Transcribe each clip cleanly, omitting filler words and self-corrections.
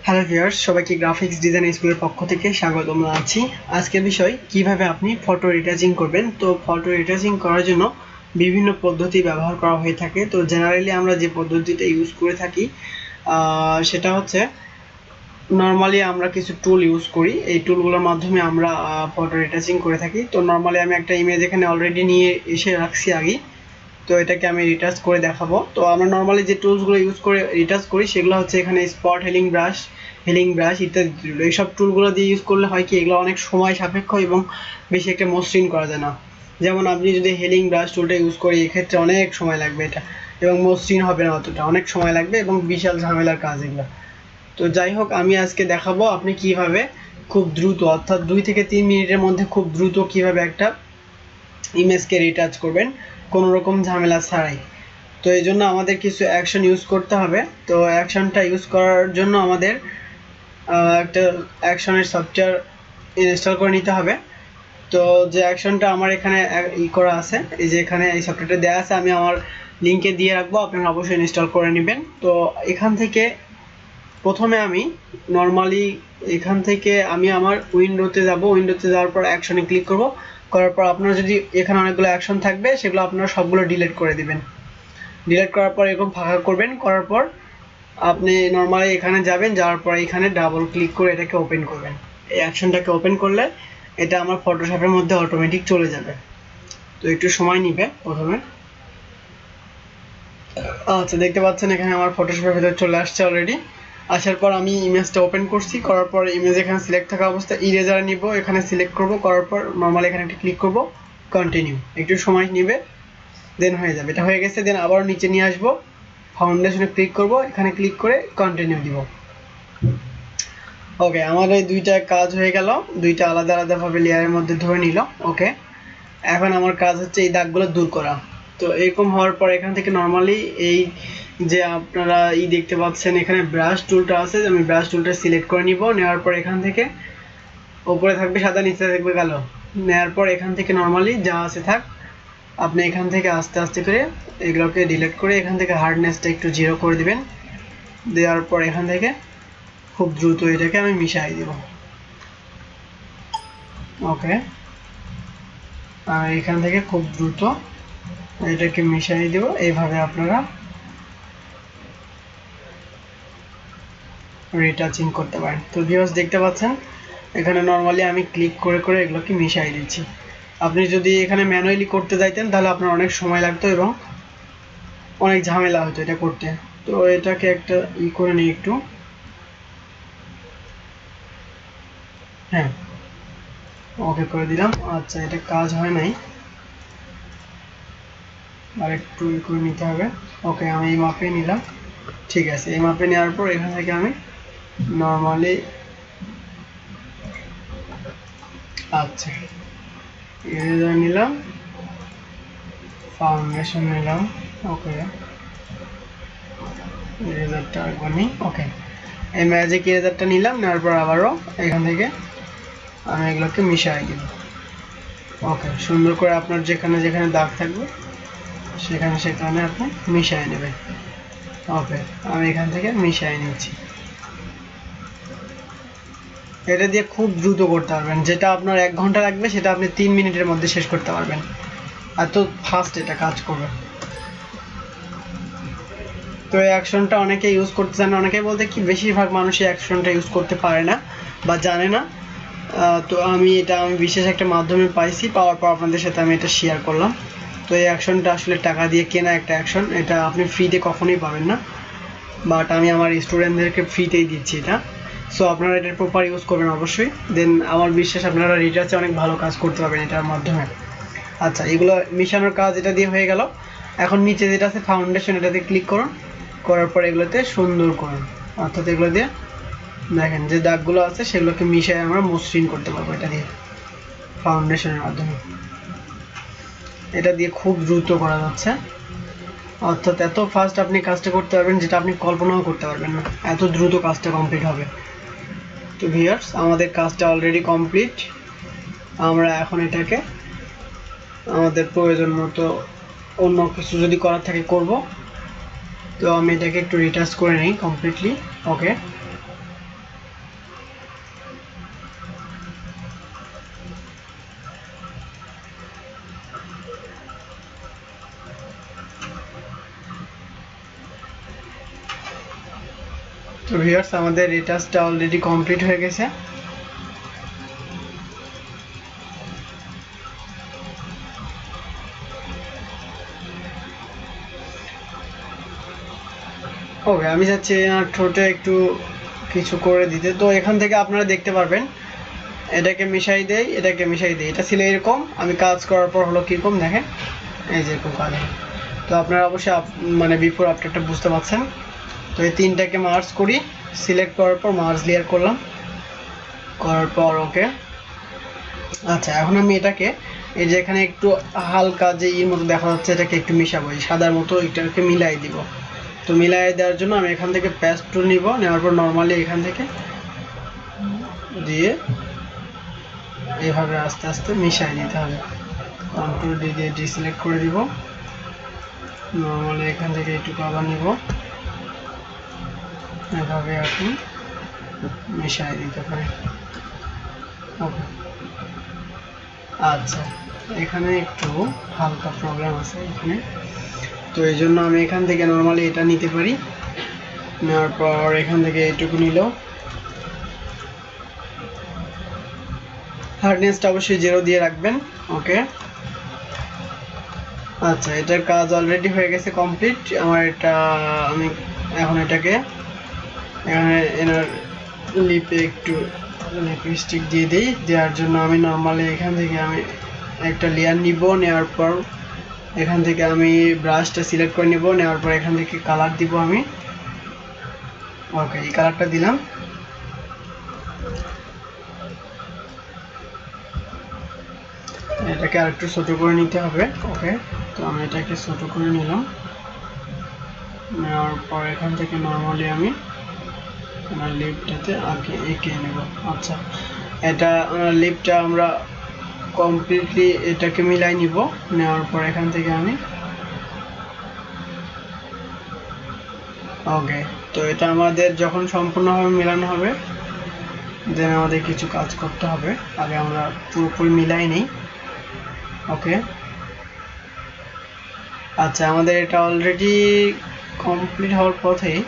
Hello viewers, সবাইকে graphics design স্কুলের পক্ষ থেকে স্বাগতম জানাচ্ছি। আজকের বিষয় কিভাবে আপনি ফটো রিটাচিং করবেন। তো ফটো রিটাচিং করার জন্য বিভিন্ন পদ্ধতি ব্যবহার করা হয়ে থাকে। তো জেনারেলি আমরা যে পদ্ধতিটা ইউজ করে থাকি সেটা হচ্ছে নর্মালি আমরা কিছু টুল ইউজ করি। এই টুলগুলোর মাধ্যমে আমরা ফটো রিটাচিং করে থাকি। তো নর্মালি আমি একটা ইমেজ এখানে অলরেডি নিয়ে এসে রাখছি আগেই। তো এটাকে আমি রিটাচ করে দেখাবো। তো আমরা নর্মালি যে টুলসগুলো ইউজ করে রিটাচ করি সেগুলো হচ্ছে এখানে স্পট হিলিং ব্রাশ ইত্যাদি টুল। এইসব টুলগুলো দিয়ে ইউজ করলে হয় কি, এগুলো অনেক সময় সাপেক্ষ এবং বেশি একটা মসৃণ করা যায় না। যেমন আপনি যদি হিলিং ব্রাশ টুলটা ইউজ করি, এক্ষেত্রে অনেক সময় লাগবে এটা, এবং মসৃণ হবে না অতটা, অনেক সময় লাগবে এবং বিশাল ঝামেলার কাজ এগুলো। তো যাই হোক, আমি আজকে দেখাবো আপনি কিভাবে খুব দ্রুত, অর্থাৎ 2 থেকে 3 মিনিটের মধ্যে খুব দ্রুত কিভাবে একটা ইমেজকে রিটাচ করবেন কোনো রকম ঝামেলা ছাড়াই। তো এই জন্য আমাদের কিছু অ্যাকশন ইউজ করতে হবে। তো অ্যাকশনটা ইউজ করার জন্য আমাদের একটা অ্যাকশনের সফটওয়্যার ইনস্টল করে নিতে হবে। তো যে অ্যাকশনটা আমার এখানে করা আছে, এই যে এখানে এই সফটওয়্যারটা দেওয়া আছে, আমি আমার লিঙ্কে দিয়ে রাখবো, আপনারা অবশ্যই ইনস্টল করে নেবেন। তো এখান থেকে প্রথমে আমি নর্মালি এখান থেকে আমি আমার উইন্ডোতে যাব। উইন্ডোতে যাওয়ার পর অ্যাকশনে ক্লিক করব। করার পর আপনার যদি এখানে অনেকগুলো অ্যাকশন থাকবে, সেগুলো আপনারা সবগুলো ডিলিট করে দিবেন। ডিলিট করার পর এরকম ফাঁকা করবেন। করার পর আপনি নর্মালি এখানে যাবেন, যাওয়ার পর এখানে ডাবল ক্লিক করে এটাকে ওপেন করবেন। এই অ্যাকশনটাকে ওপেন করলে এটা আমার ফটোশপের মধ্যে অটোমেটিক চলে যাবে। তো একটু সময় নিবে প্রথমে। আচ্ছা, দেখতে পাচ্ছেন এখানে আমার ফটোশপের ভিতরে চলে আসছে অলরেডি। আসার পর আমি ইমেজটা ওপেন করছি। করার পর ইমেজ এখানে সিলেক্ট থাকা অবস্থায় ইরেজার নিব, এখানে সিলেক্ট করব। করার পর নর্মালি এখানে একটা ক্লিক করব, কন্টিনিউ। একটু সময় নিবে, দেন হয়ে যাবে। এটা হয়ে গেছে। দেন আবার নিচে নিয়ে আসবো, ফাউন্ডেশনে ক্লিক করব, এখানে ক্লিক করে কন্টিনিউ দিব। ওকে, আমার এই দুইটা কাজ হয়ে গেল, দুইটা আলাদা আলাদাভাবে লেয়ারের মধ্যে ধরে নিল। ওকে, এখন আমার কাজ হচ্ছে এই দাগগুলো দূর করা। তো এরকম হওয়ার পর এখান থেকে নর্মালি এই যে আপনারা দেখতে পাচ্ছেন এখানে ব্রাশ টুলটা আছে, আমি ব্রাশ টুলটা সিলেক্ট করে নিব। নেওয়ার পর এখান থেকে উপরে থাকবে সাদা, নিচে থাকবে কালো। নেওয়ার পর এখান থেকে নর্মালি যা আছে থাক, আপনি এখান থেকে আস্তে আস্তে করে এগুলোকে ডিলিট করে এখান থেকে হার্ডনেসটা একটু 0 করে দিবেন। দেওয়ার পর এখান থেকে খুব দ্রুত এটাকে আমি মিশাই দিব। ওকে, আর এখান থেকে খুব দ্রুত এটাকে মিশিয়ে দেব। এইভাবে আপনারা রিটাচিং করতে পারেন। তো ভিউয়ার্স, দেখতে পাচ্ছেন এখানে নর্মালি আমি ক্লিক করে করে এগুলোকে মিশিয়ে দিচ্ছি। আপনি যদি এখানে ম্যানুয়ালি করতে যাইতেন তাহলে আপনার অনেক সময় লাগতো এবং অনেক ঝামেলা হতো এটা করতে। তো এটাকে একটা করে নিই একটু। হ্যাঁ, ওকে করে দিলাম। আচ্ছা, এটা কাজ হয় নাই, আর একটু করে নিতে হবে। ওকে, আমি এই মাপে নিলাম। ঠিক আছে, এই মাপে নেওয়ার পর এখান থেকে আমি নর্মালি, আচ্ছা, ইরেজার নিলাম, ফাউন্ডেশন নিলাম। ওকে, ইরেজারটা একবার নিই। ওকে, এই ম্যাজিক ইরেজারটা নিলাম। নেওয়ার পর আবারও এখান থেকে আমি এগুলোকে মিশিয়ে দিব। ওকে, সুন্দর করে আপনার যেখানে যেখানে দাগ থাকবে সেখানে সেখানে আপনি মিশিয়ে নেবেন। ওকে, আমি এখান থেকে মিশিয়ে নিচ্ছি। এটা দিয়ে খুব দ্রুত করতে পারবেন, যেটা আপনার 1 ঘন্টা লাগবে সেটা আপনি 3 মিনিটের মধ্যে শেষ করতে পারবেন। এত ফাস্ট এটা কাজ করবে। তো এই অ্যাকশনটা অনেকে ইউজ করতে জানে, অনেকে বলতে কি বেশিরভাগ মানুষই অ্যাকশনটা ইউজ করতে পারে না বা জানে না। তো আমি বিশেষ একটা মাধ্যমে পাইছি, পাওয়ার পর আপনাদের সাথে আমি এটা শেয়ার করলাম। তো এই অ্যাকশনটা আসলে টাকা দিয়ে কেনা একটা অ্যাকশন, এটা আপনি ফ্রিতে কখনোই পাবেন না, বাট আমি আমার স্টুডেন্টদেরকে ফ্রিতেই দিচ্ছি এটা। সো আপনারা এটার প্রপার ইউজ করবেন অবশ্যই। দেন আমার বিশ্বাস আপনারা রিটার্চে অনেক ভালো কাজ করতে পারবেন এটার মাধ্যমে। আচ্ছা, এগুলো মিশানোর কাজ এটা দিয়ে হয়ে গেল। এখন নিচে যেটা আছে ফাউন্ডেশন, এটাতে ক্লিক করুন। করার পর এগুলোতে সুন্দর করুন, অর্থাৎ এগুলো দিয়ে দেখেন যে দাগগুলো আছে সেগুলোকে মিশিয়ে আমরা মসৃণ করতে পারবো এটা দিয়ে, ফাউন্ডেশনের মাধ্যমে। এটা দিয়ে খুব দ্রুত করা যাচ্ছে, অর্থাৎ এত ফাস্ট আপনি কাজটা করতে পারবেন যেটা আপনি কল্পনাও করতে পারবেন না, এত দ্রুত কাজটা কমপ্লিট হবে। তো ভিউয়ার্স, আমাদের কাজটা অলরেডি কমপ্লিট। আমরা এখন এটাকে আমাদের প্রয়োজন মতো অন্য কিছু যদি করার থাকে করব। তো আমি এটাকে একটু রিটাচ করে নিই কমপ্লিটলি। ওকে, তো ভিউয়ার্স আমাদের রিটাচটা অলরেডি কমপ্লিট হয়ে গেছে। ওকে, আমি চাচ্ছি ঠোঁটে একটু কিছু করে দিতে। তো এখান থেকে আপনারা দেখতে পারবেন এটাকে মিশাই দেই, এটাকে মিশাই দেই। এটা ছিল এরকম, আমি কাজ করার পর হলো কীরকম দেখেন, এই যে এরকম কাজ। তো আপনারা অবশ্যই মানে বিফোর আফটারটা বুঝতে পারছেন। তো এই তিনটাকে মার্জ করি, সিলেক্ট করার পর মার্জ লেয়ার করলাম, করার পর ওকে। আচ্ছা, এখন আমি এটাকে এই যে এখানে একটু হালকা যে ইর মতো দেখা যাচ্ছে, এটাকে একটু মিশাবো, এই সাদার মতো এটাকে মিলাই দিব। তো মিলাই দেওয়ার জন্য আমি এখান থেকে পেস্ট টুল নিব, নেওয়ার পর নর্মালি এখান থেকে দিয়ে এইভাবে আস্তে আস্তে মিশাই দিতে হবে। কন্ট্রোল ডি দিয়ে ডিসিলেক্ট করে দিব, নর্মালি এখান থেকে একটু আবার নিব, এভাবে আপনি মিশাই দিতে পারেন। ওকে, আচ্ছা এখানে একটু হালকা প্রবলেম আছে এখানে, তো এই জন্য আমি এখান থেকে নর্মালি এটা নিতে পারি। নেওয়ার পর এখান থেকে এইটুকু নিল, হার্ডনেসটা অবশ্যই 0 দিয়ে রাখবেন। ওকে, আচ্ছা এটার কাজ অলরেডি হয়ে গেছে কমপ্লিট আমার। এটা আমি এখন এটাকে এখানে এনার লিপে একটু লিপস্টিক দিয়ে দিই। দেওয়ার জন্য আমি নর্মালি এখান থেকে আমি একটা লেয়ার নিব, নেওয়ার পর এখান থেকে আমি ব্রাশটা সিলেক্ট করে নিব, নেওয়ার পর এখান থেকে কালার দিব আমি। ওকে, এই কালারটা দিলাম। এটাকে আরেকটু ছোট করে নিতে হবে। ওকে, তো আমি এটাকে ছোট করে নিলাম, নেওয়ার পর এখান থেকে নর্মালি আমি আমার লিপটাতে আগে এঁকে নেব। আচ্ছা, এটা লিপটা আমরা কমপ্লিটলি এটাকে মিলাই নিব, নেওয়ার পর এখান থেকে আমি ওকে। তো এটা আমাদের যখন সম্পূর্ণভাবে মেলানো হবে, দেন আমাদের কিছু কাজ করতে হবে, আগে আমরা পুরোপুরি মিলাই নিই। ওকে, আচ্ছা আমাদের এটা অলরেডি কমপ্লিট হওয়ার পথেই,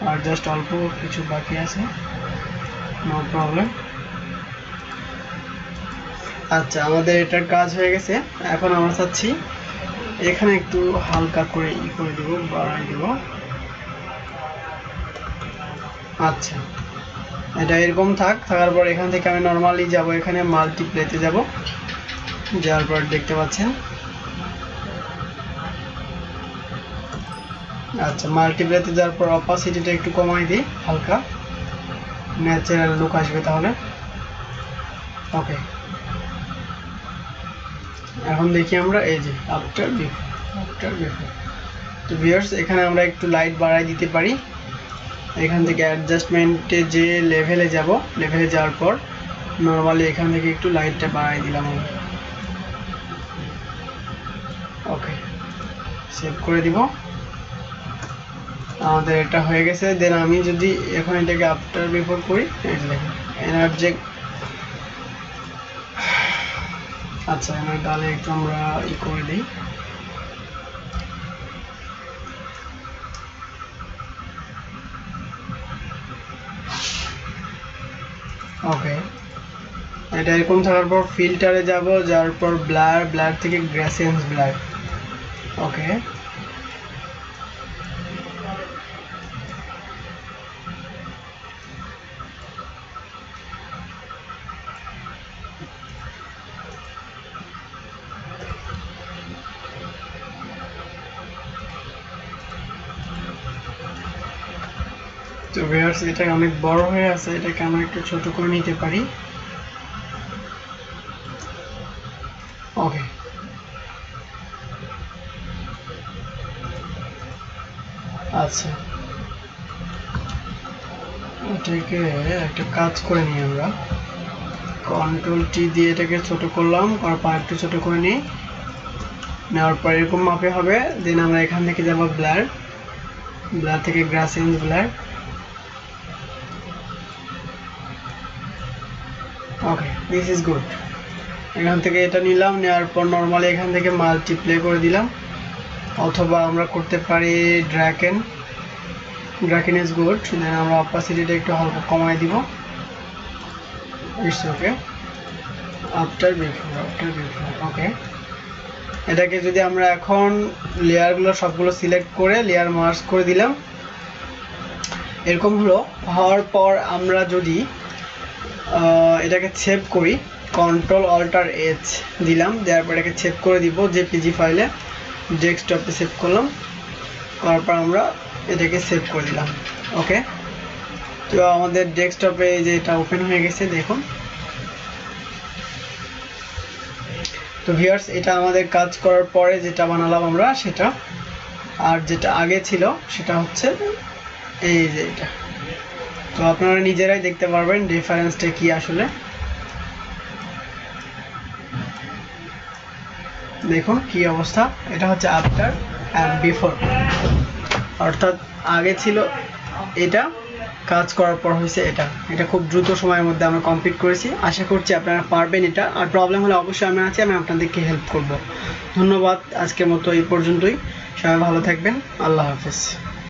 আর জাস্ট অল্প কিছু বাকি আছে, নো প্রবলেম। আচ্ছা আমাদের এটার কাজ হয়ে গেছে। এখন আমরা চাচ্ছি এখানে একটু হালকা করে করে দেব, বাড়াই দেব। আচ্ছা, এটা এরকম থাকার পর এখান থেকে আমি নর্মালি যাব, এখানে মাল্টিপ্লেতে যাব, যাওয়ার পর দেখতে পাচ্ছেন। আচ্ছা, মাল্টিপ্লেতে যাওয়ার পর অপাসিটিটা একটু কমাই দিই, হালকা ন্যাচারাল লুক আসবে তাহলে। ওকে, এখন দেখি আমরা এই যে আফটার বিফোর। তো ভিউয়ার্স এখানে আমরা একটু লাইট বাড়াই দিতে পারি। এখান থেকে অ্যাডজাস্টমেন্টে যে লেভেলে যাব, লেভেলে যাওয়ার পর নর্মালি এখান থেকে একটু লাইটটা বাড়াই দিলাম আমি। ওকে, সেভ করে দিব। আমাদের এটা হয়ে গেছে। দেন আমি যদি এখন এটাকে আফটার বিফোর করি, এই যে দেখেন এনার্জি। আচ্ছা, এনার গালে একটু আমরা করে দিই। ওকে, এটা এরকম থাকার পর ফিল্টারে যাব, যাওয়ার পর ব্লার থেকে গ্রেসেন্স ব্লার। ওকে, তো ভিউয়ার্স এটা অনেক বড় হয়ে আছে, এটাকে আমরা একটু ছোট করে নিতে পারি। ওকে, আচ্ছা এটাকে একটা কাজ করে নিই আমরা, কন্ট্রোল টি দিয়ে এটাকে ছোট করলাম, আর পা একটু ছোট করে নিই, নেওয়ার পর এরকম মাপে হবে। দেন আমরা এখান থেকে যাব ব্লার থেকে গ্রেসেন্স blur. Okay, this is good. এখান থেকে এটা নিলাম, নেওয়ার পর নর্মালি এখান থেকে মাল্টিপ্লে করে দিলাম, অথবা আমরা করতে পারি ড্র্যাগ এন্ড ব্রাইটনেস গুড, দেন আমরা অপাসিটিটা একটু হালকা কমায় দিব। It's okay. আফটার বিফোর ওকে। এটাকে যদি আমরা এখন লেয়ারগুলো সবগুলো সিলেক্ট করে লেয়ার মার্জ করে দিলাম, এরকম হওয়ার পর আমরা যদি এটাকে সেভ করি, কন্ট্রোল অল্টার এইচ দিলাম, দেওয়ার পর এটাকে সেভ করে দিব জেপিজি ফাইলে, ডেস্কটপে সেভ করলাম, করার পর আমরা এটাকে সেভ করে দিলাম। ওকে, তো আমাদের ডেস্কটপে যে এটা ওপেন হয়ে গেছে দেখুন। তো ভিউয়ার্স, এটা আমাদের কাজ করার পরে যেটা বানালাম আমরা সেটা, আর যেটা আগে ছিল সেটা হচ্ছে এই যে এটা। তো আপনারা নিজেরাই দেখতে পারবেন ডিফারেন্সটা কি আসলে। দেখুন কি অবস্থা, এটা হচ্ছে আফটার অ্যান্ড বিফোর, অর্থাৎ আগে ছিল এটা, কাজ করার পর হয়েছে এটা। এটা খুব দ্রুত সময়ের মধ্যে আমরা কমপ্লিট করেছি। আশা করছি আপনারা পারবেন এটা, আর প্রবলেম হলে অবশ্যই আমি আছি, আমি আপনাদেরকে হেল্প করব। ধন্যবাদ, আজকের মতো এই পর্যন্তই। সবাই ভালো থাকবেন, আল্লাহ হাফেজ।